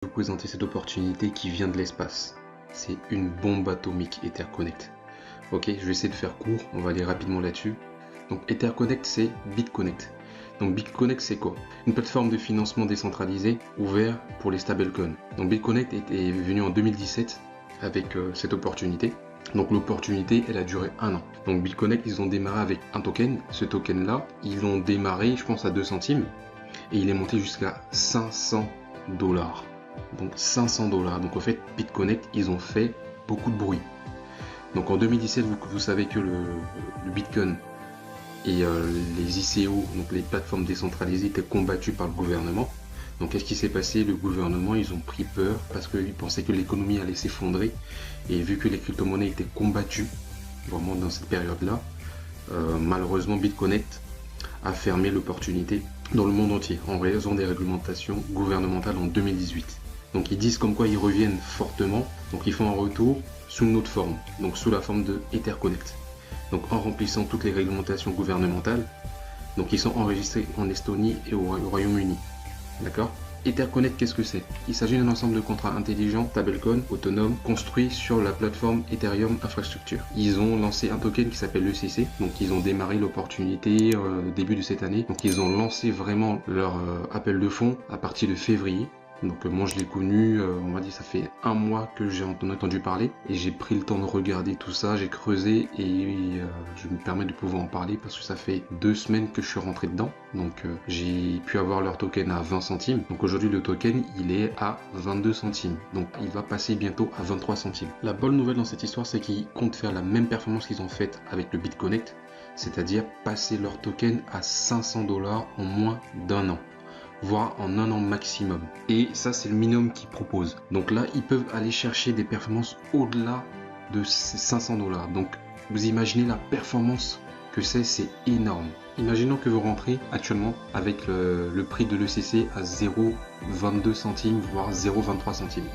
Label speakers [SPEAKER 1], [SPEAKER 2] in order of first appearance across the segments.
[SPEAKER 1] Vous présenter cette opportunité qui vient de l'espace. C'est une bombe atomique Etherconnect. Ok, je vais essayer de faire court, on va aller rapidement là-dessus. Donc Etherconnect, c'est BitConnect. Donc BitConnect, c'est quoi? Une plateforme de financement décentralisée ouverte pour les stablecoins. Donc BitConnect est venu en 2017 avec cette opportunité. Donc l'opportunité, elle a duré 1 an. Donc BitConnect, ils ont démarré avec un token. Ce token-là, ils l'ont démarré, je pense, à 2 centimes. Et il est monté jusqu'à 500 $. Donc 500 $. Donc en fait, BitConnect, ils ont fait beaucoup de bruit. Donc en 2017, vous savez que le Bitcoin et les ICO, donc les plateformes décentralisées, étaient combattues par le gouvernement. Donc qu'est-ce qui s'est passé? Le gouvernement, ils ont pris peur parce qu'ils pensaient que l'économie allait s'effondrer. Et vu que les crypto-monnaies étaient combattues vraiment dans cette période-là, malheureusement BitConnect a fermé l'opportunité dans le monde entier en raison des réglementations gouvernementales en 2018. Donc ils disent comme quoi ils reviennent fortement, donc ils font un retour sous une autre forme, donc sous la forme de Etherconnect. Donc en remplissant toutes les réglementations gouvernementales, donc ils sont enregistrés en Estonie et au Royaume-Uni. D'accord? Etherconnect, qu'est-ce que c'est? Il s'agit d'un ensemble de contrats intelligents, stablecoins, autonomes, construits sur la plateforme Ethereum Infrastructure. Ils ont lancé un token qui s'appelle l'ECC, donc ils ont démarré l'opportunité début de cette année. Donc ils ont lancé vraiment leur appel de fonds à partir de février. Donc moi je l'ai connu, on va dire ça fait 1 mois que j'ai entendu parler et j'ai pris le temps de regarder tout ça, j'ai creusé et je me permets de pouvoir en parler parce que ça fait 2 semaines que je suis rentré dedans. Donc j'ai pu avoir leur token à 20 centimes. Donc aujourd'hui le token il est à 22 centimes. Donc il va passer bientôt à 23 centimes. La bonne nouvelle dans cette histoire c'est qu'ils comptent faire la même performance qu'ils ont faite avec le BitConnect, c'est-à-dire passer leur token à 500 $ en moins d'1 an, voire en 1 an maximum. Et ça c'est le minimum qu'ils proposent. Donc là ils peuvent aller chercher des performances au-delà de ces 500 $. Donc vous imaginez la performance que c'est énorme. Imaginons que vous rentrez actuellement avec le prix de l'ECC à 0,22 centimes voire 0,23 centimes.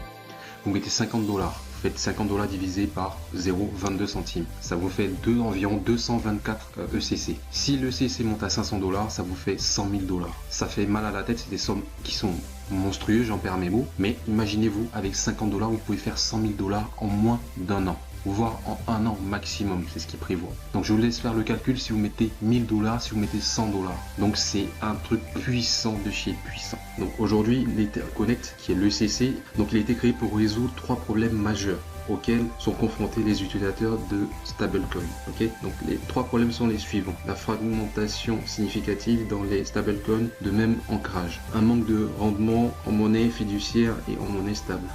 [SPEAKER 1] Vous mettez 50 $. Vous faites 50 $ divisé par 0,22 centimes. Ça vous fait environ 224 ECC. Si l'ECC monte à 500 $, ça vous fait 100 000 $. Ça fait mal à la tête, c'est des sommes qui sont monstrueuses, j'en perds mes mots. Mais imaginez-vous, avec 50 $, vous pouvez faire 100 000 $ en moins d'1 an. Voire en 1 an maximum, c'est ce qu'ils prévoient. Donc je vous laisse faire le calcul si vous mettez 1000 $, si vous mettez 100 $. Donc c'est un truc puissant de chez puissant. Donc aujourd'hui, l'Etherconnect, qui est l'ECC, donc il a été créé pour résoudre 3 problèmes majeurs auxquels sont confrontés les utilisateurs de stablecoin. Ok, donc les 3 problèmes sont les suivants: la fragmentation significative dans les stablecoins de même ancrage, un manque de rendement en monnaie fiduciaire et en monnaie stable,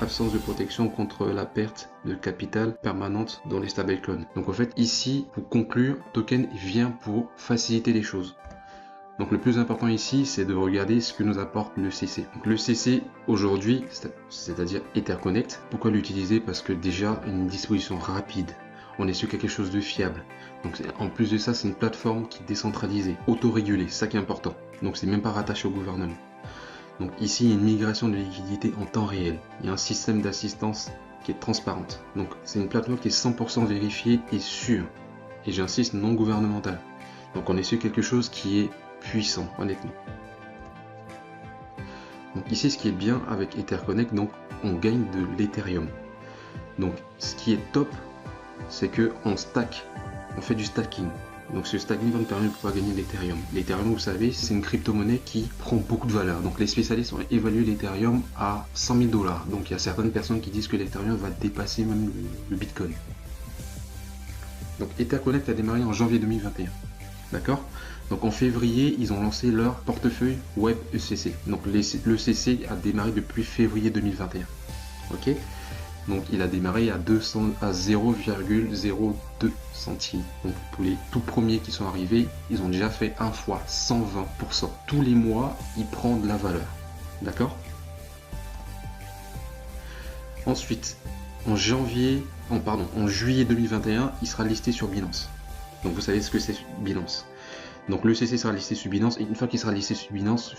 [SPEAKER 1] absence de protection contre la perte de capital permanente dans les stablecoins. Donc en fait ici, pour conclure, token vient pour faciliter les choses. Donc le plus important ici, c'est de regarder ce que nous apporte le CC. Donc le CC aujourd'hui, c'est-à-dire Etherconnect, pourquoi l'utiliser? Parce que déjà une disposition rapide, on est sur quelque chose de fiable. Donc en plus de ça, c'est une plateforme qui est décentralisée, autorégulée, c'est ça qui est important. Donc c'est même pas rattaché au gouvernement. Donc ici, il y a une migration de liquidité en temps réel. Il y a un système d'assistance qui est transparente. Donc c'est une plateforme qui est 100% vérifiée et sûre. Et j'insiste, non gouvernementale. Donc on est sur quelque chose qui est puissant, honnêtement. Donc ici, ce qui est bien avec Etherconnect, donc on gagne de l'Ethereum. Donc ce qui est top, c'est que on stack, on fait du stacking. Donc ce stacking va nous permettre de pouvoir gagner de l'Ethereum. L'Ethereum, vous savez, c'est une crypto-monnaie qui prend beaucoup de valeur. Donc les spécialistes ont évalué l'Ethereum à 100 000 $. Donc il y a certaines personnes qui disent que l'Ethereum va dépasser même le Bitcoin. Donc Etherconnect a démarré en janvier 2021. D'accord? Donc en février, ils ont lancé leur portefeuille web ECC. Donc l'ECC a démarré depuis février 2021. Ok? Donc il a démarré à 0,02 centimes. Donc pour les tout premiers qui sont arrivés, ils ont déjà fait 1 fois 120%. Tous les mois, il prend de la valeur. D'accord? Ensuite, en juillet 2021, il sera listé sur Binance. Donc vous savez ce que c'est Binance. Donc le CC sera listé sur Binance et une fois qu'il sera listé sur Binance,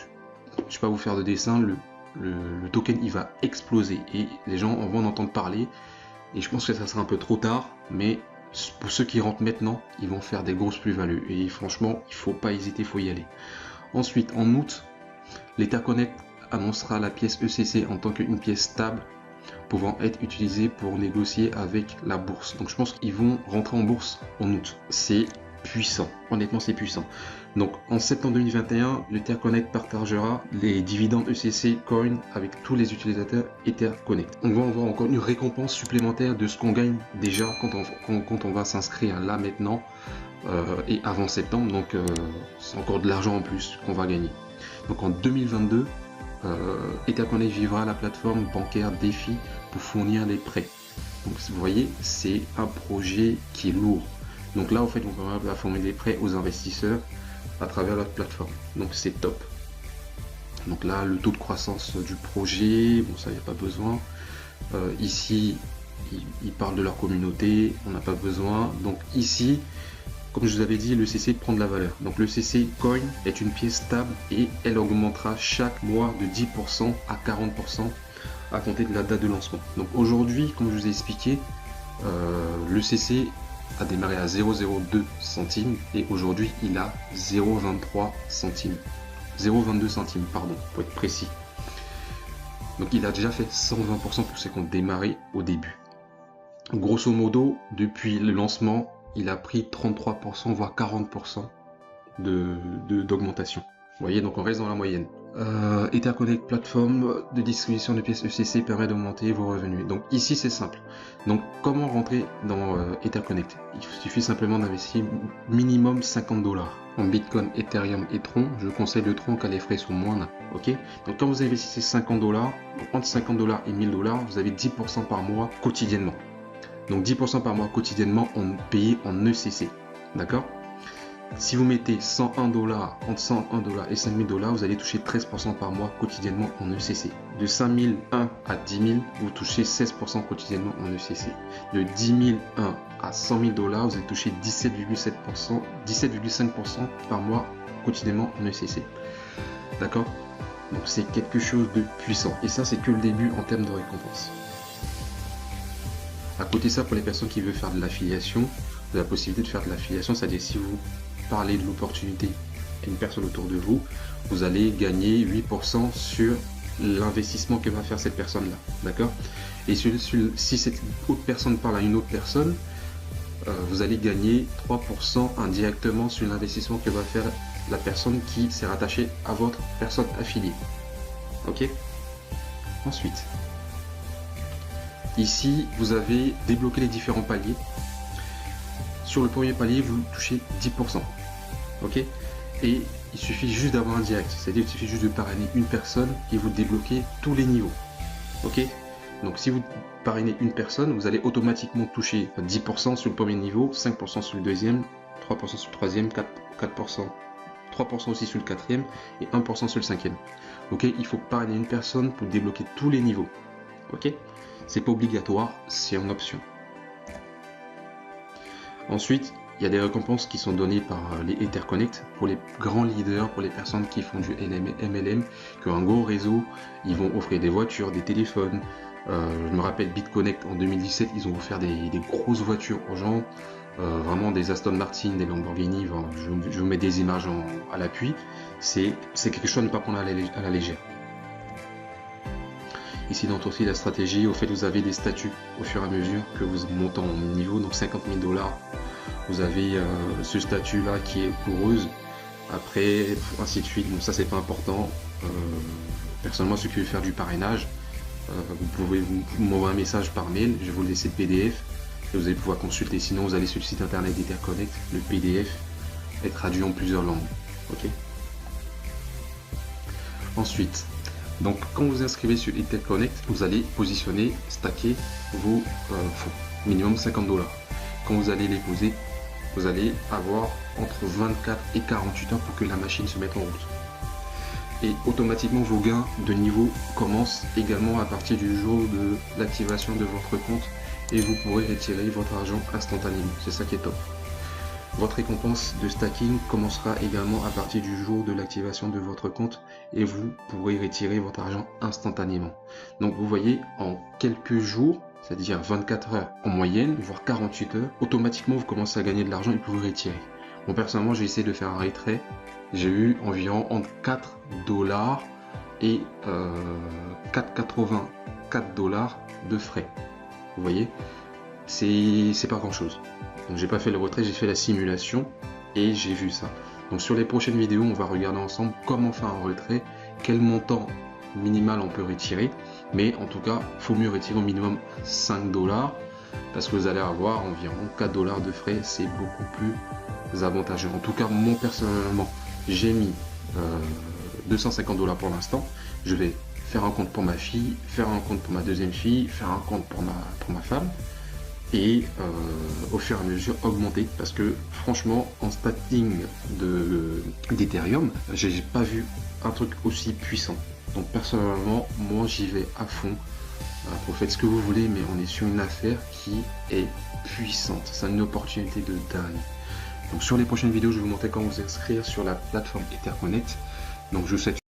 [SPEAKER 1] je ne vais pas vous faire de dessin, le token il va exploser et les gens vont en entendre parler et je pense que ça sera un peu trop tard, mais pour ceux qui rentrent maintenant, ils vont faire des grosses plus-values et franchement, il ne faut pas hésiter, il faut y aller. Ensuite, en août, l'Etherconnect annoncera la pièce ECC en tant qu'une pièce stable pouvant être utilisée pour négocier avec la bourse. Donc je pense qu'ils vont rentrer en bourse en août. C'est puissant, honnêtement c'est puissant. Donc en septembre 2021, l'Etherconnect partagera les dividendes ECC Coin avec tous les utilisateurs Etherconnect. On va avoir encore une récompense supplémentaire de ce qu'on gagne déjà quand on va s'inscrire là maintenant et avant septembre. Donc c'est encore de l'argent en plus qu'on va gagner. Donc en 2022, Etherconnect vivra la plateforme bancaire DeFi pour fournir les prêts. Donc vous voyez, c'est un projet qui est lourd. Donc là, en fait, on va fournir des prêts aux investisseurs à travers leur plateforme. Donc c'est top. Donc là, le taux de croissance du projet, bon ça, il n'y a pas besoin. Ici, ils parlent de leur communauté, on n'a pas besoin. Donc ici, comme je vous avais dit, le CC prend de la valeur. Donc le CC Coin est une pièce stable et elle augmentera chaque mois de 10% à 40% à compter de la date de lancement. Donc aujourd'hui, comme je vous ai expliqué, le CC a démarré à 0,02 centimes et aujourd'hui il a 0,23 centimes. 0,22 centimes, pardon, pour être précis. Donc il a déjà fait 120% pour ceux qui ont démarré au début. Grosso modo, depuis le lancement, il a pris 33%, voire 40% d'augmentation. Vous voyez, donc on reste dans la moyenne. Etherconnect plateforme de distribution de pièces ECC permet d'augmenter vos revenus. Donc ici c'est simple. Donc comment rentrer dans Etherconnect? Il suffit simplement d'investir minimum 50 $ en Bitcoin, Ethereum et Tron. Je conseille le Tron car les frais sont moindres. Ok. Donc quand vous investissez 50 $, entre 50 $ et 1000 $, vous avez 10% par mois quotidiennement. Donc 10% par mois quotidiennement payé en ECC. D'accord? Si vous mettez 101 $, entre 101 $ et 5000 $, vous allez toucher 13% par mois quotidiennement en ECC. De 5001 à 10 000, vous touchez 16% quotidiennement en ECC. De 10 001 à 100 000 $, vous allez toucher 17,5% par mois quotidiennement en ECC. D'accord? Donc c'est quelque chose de puissant. Et ça, c'est que le début en termes de récompense. À côté de ça, pour les personnes qui veulent faire de l'affiliation, vous avez la possibilité de faire de l'affiliation, c'est-à-dire si vous parlez de l'opportunité à une personne autour de vous, vous allez gagner 8% sur l'investissement que va faire cette personne-là. D'accord? Et si cette autre personne parle à une autre personne, vous allez gagner 3% indirectement sur l'investissement que va faire la personne qui s'est rattachée à votre personne affiliée. Ok? Ensuite, ici, vous avez débloqué les différents paliers. Sur le premier palier, vous touchez 10%. Ok? Et il suffit juste d'avoir un direct. C'est-à-dire qu'il suffit juste de parrainer une personne et vous débloquez tous les niveaux. Ok? Donc si vous parrainez une personne, vous allez automatiquement toucher 10% sur le premier niveau, 5% sur le deuxième, 3% sur le troisième, 4%, 3% aussi sur le quatrième et 1% sur le cinquième. Ok? Il faut parrainer une personne pour débloquer tous les niveaux. Ok? C'est pas obligatoire, c'est en option. Ensuite, il y a des récompenses qui sont données par les Etherconnect pour les grands leaders, pour les personnes qui font du MLM, qui ont un gros réseau. Ils vont offrir des voitures, des téléphones. Je me rappelle BitConnect en 2017, ils ont offert des grosses voitures aux gens. Vraiment des Aston Martin, des Lamborghini. Je vous mets des images à l'appui. C'est quelque chose à ne pas prendre à la légère. Ici, dans aussi la stratégie, au fait, vous avez des statuts au fur et à mesure que vous montez en niveau. Donc 50 000 $, vous avez ce statut-là qui est coureuse. Après, ainsi de suite. Bon, ça, c'est pas important. Personnellement, ceux qui veulent faire du parrainage, vous pouvez m'envoyer un message par mail. Je vais vous laisser le PDF et vous allez pouvoir consulter. Sinon, vous allez sur le site internet d'Etherconnect. Le PDF est traduit en plusieurs langues. Ok. Ensuite, donc quand vous inscrivez sur Etherconnect, vous allez positionner, stacker vos fonds, minimum 50 $. Quand vous allez les poser, vous allez avoir entre 24 et 48 heures pour que la machine se mette en route. Et automatiquement vos gains de niveau commencent également à partir du jour de l'activation de votre compte et vous pourrez retirer votre argent instantanément. C'est ça qui est top. Votre récompense de stacking commencera également à partir du jour de l'activation de votre compte et vous pourrez retirer votre argent instantanément. Donc vous voyez, en quelques jours, c'est-à-dire 24 heures en moyenne, voire 48 heures, automatiquement vous commencez à gagner de l'argent et vous pouvez retirer. Bon, personnellement, j'ai essayé de faire un retrait. J'ai eu environ entre 4 $ et 4,84 $ de frais. Vous voyez, c'est pas grand chose. Donc j'ai pas fait le retrait, j'ai fait la simulation et j'ai vu ça. Donc sur les prochaines vidéos, on va regarder ensemble comment faire un retrait, quel montant minimal on peut retirer, mais en tout cas, il faut mieux retirer au minimum 5 $, parce que vous allez avoir environ 4 $ de frais, c'est beaucoup plus avantageux. En tout cas, moi personnellement, j'ai mis 250 $ pour l'instant. Je vais faire un compte pour ma fille, faire un compte pour ma deuxième fille, faire un compte pour ma femme, et au fur et à mesure augmenter, parce que franchement en stacking d'Ethereum, j'ai pas vu un truc aussi puissant. Donc personnellement, moi j'y vais à fond. Vous faites ce que vous voulez, mais on est sur une affaire qui est puissante. C'est une opportunité de dingue. Donc sur les prochaines vidéos, je vais vous montrer comment vous inscrire sur la plateforme Etherconnect. Donc je vous souhaite